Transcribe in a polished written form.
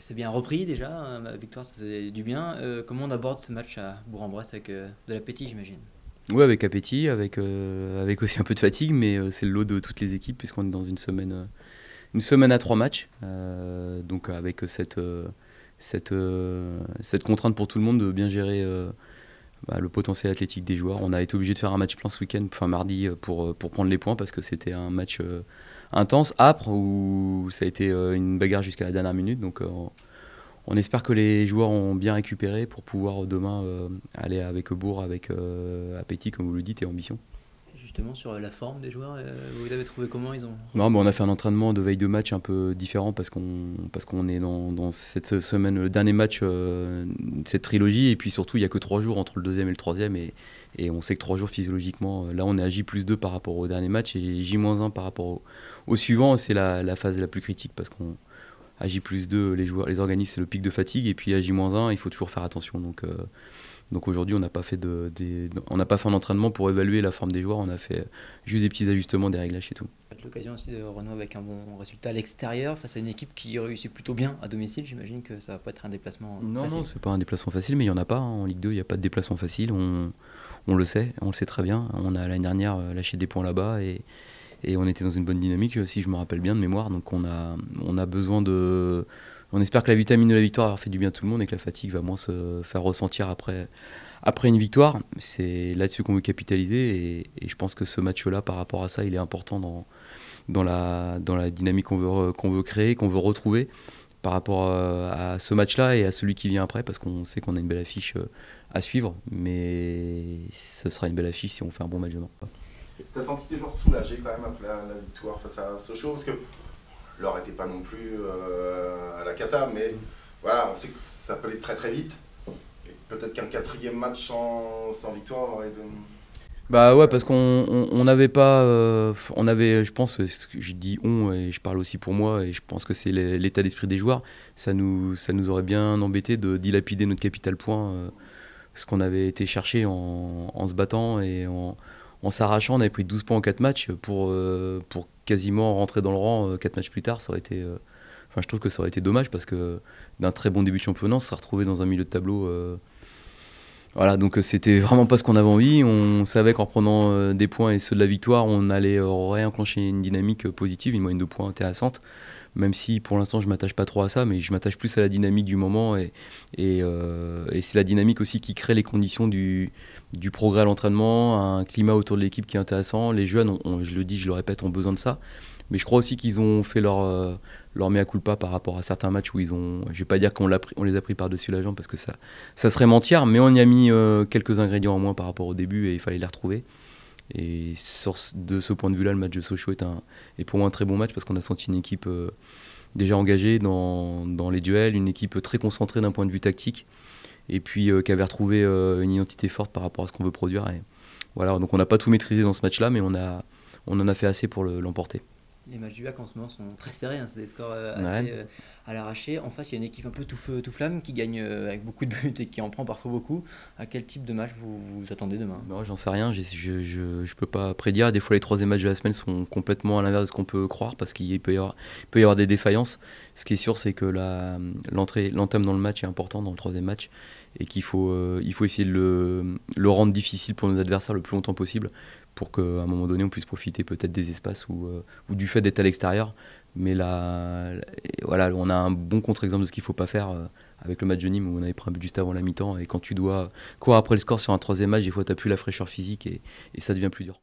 C'est bien repris déjà, la victoire ça faisait du bien. Comment on aborde ce match à Bourg-en-Bresse avec de l'appétit j'imagine? Ouais, avec appétit, avec aussi un peu de fatigue, mais c'est le lot de toutes les équipes puisqu'on est dans une semaine à 3 matchs. Donc avec cette contrainte pour tout le monde de bien gérer le potentiel athlétique des joueurs. On a été obligé de faire un match plein ce week-end, enfin mardi, pour prendre les points parce que c'était un match intense, âpre, où ça a été une bagarre jusqu'à la dernière minute. Donc on espère que les joueurs ont bien récupéré pour pouvoir demain aller avec Bourg, avec appétit, comme vous le dites, et ambition. Justement sur la forme des joueurs, vous avez trouvé comment ils ont Non, repris? mais on a fait un entraînement de veille de match un peu différent parce qu'on est dans cette semaine, le dernier match de cette trilogie, et puis surtout il n'y a que 3 jours entre le deuxième et le troisième, et on sait que 3 jours physiologiquement, là on est à J+2 par rapport au dernier match et J-1 par rapport au suivant. C'est la phase la plus critique parce qu'on à J+2 les joueurs, les organismes, c'est le pic de fatigue, et puis à J-1 il faut toujours faire attention. Donc aujourd'hui, on n'a pas fait un entraînement pour évaluer la forme des joueurs, on a fait juste des petits ajustements, des réglages et tout. Peut-être l'occasion aussi de renouer avec un bon résultat à l'extérieur face à une équipe qui réussit plutôt bien à domicile. J'imagine que ça va pas être un déplacement Non, non, facile. c'est pas un déplacement facile, mais il n'y en a pas, hein. En Ligue 2, il n'y a pas de déplacement facile, on le sait très bien. On a l'année dernière lâché des points là-bas, et on était dans une bonne dynamique, si je me rappelle bien de mémoire. Donc on a besoin de... On espère que la vitamine de la victoire a fait du bien à tout le monde et que la fatigue va moins se faire ressentir après une victoire. C'est là-dessus qu'on veut capitaliser, et je pense que ce match-là, par rapport à ça, il est important dans la dynamique qu'on veut créer, qu'on veut retrouver par rapport à ce match-là et à celui qui vient après, parce qu'on sait qu'on a une belle affiche à suivre, mais ce sera une belle affiche si on fait un bon match demain. T'as senti des joueurs soulagés quand même après la victoire face à Sochaux, parce que l'heure n'était pas non plus à la cata, mais voilà, on sait que ça peut aller très très vite. Et peut-être qu'un quatrième match sans victoire aurait de... Bah ouais, parce qu'on n'avait pas, on avait, je pense, ce que je dis on, et je parle aussi pour moi, et je pense que c'est l'état d'esprit des joueurs. Ça nous aurait bien embêté de dilapider notre capital point, ce qu'on avait été chercher en se battant et en s'arrachant. On avait pris 12 points en 4 matchs pour quasiment rentrer dans le rang 4 matchs plus tard. Ça aurait été, enfin, je trouve que ça aurait été dommage parce que d'un très bon début de championnat, on s'est retrouvé dans un milieu de tableau. Voilà, donc c'était vraiment pas ce qu'on avait envie. On savait qu'en reprenant des points et ceux de la victoire, on allait réenclencher une dynamique positive, une moyenne de points intéressante. Même si pour l'instant je m'attache pas trop à ça, mais je m'attache plus à la dynamique du moment, et c'est la dynamique aussi qui crée les conditions du progrès à l'entraînement, un climat autour de l'équipe qui est intéressant. Les jeunes, je le dis, je le répète, ont besoin de ça. Mais je crois aussi qu'ils ont fait leur mea culpa par rapport à certains matchs où je vais pas dire on les a pris par-dessus la jambe parce que ça serait mentir, mais on y a mis quelques ingrédients en moins par rapport au début et il fallait les retrouver. Et de ce point de vue-là, le match de Sochaux est pour moi un très bon match parce qu'on a senti une équipe déjà engagée dans les duels, une équipe très concentrée d'un point de vue tactique, et puis qui avait retrouvé une identité forte par rapport à ce qu'on veut produire. Et voilà, donc on n'a pas tout maîtrisé dans ce match-là, mais on en a fait assez pour l'emporter. Les matchs du bac en ce moment sont très serrés, hein, c'est des scores Ouais. assez à l'arraché. En face, il y a une équipe un peu tout feu, tout flamme qui gagne avec beaucoup de buts et qui en prend parfois beaucoup. À quel type de match vous attendez demain? Non, j'en sais rien, je peux pas prédire. Des fois, les troisième matchs de la semaine sont complètement à l'inverse de ce qu'on peut croire parce qu'il peut y avoir des défaillances. Ce qui est sûr, c'est que l'entame dans le match est important dans le troisième match, et il faut essayer de le rendre difficile pour nos adversaires le plus longtemps possible pour qu'à un moment donné, on puisse profiter peut-être des espaces ou du fait d'être à l'extérieur. Mais là, voilà, on a un bon contre-exemple de ce qu'il ne faut pas faire avec le match de Nîmes où on avait pris un but juste avant la mi-temps. Et quand tu dois courir après le score sur un troisième match, des fois, tu n'as plus la fraîcheur physique, et ça devient plus dur.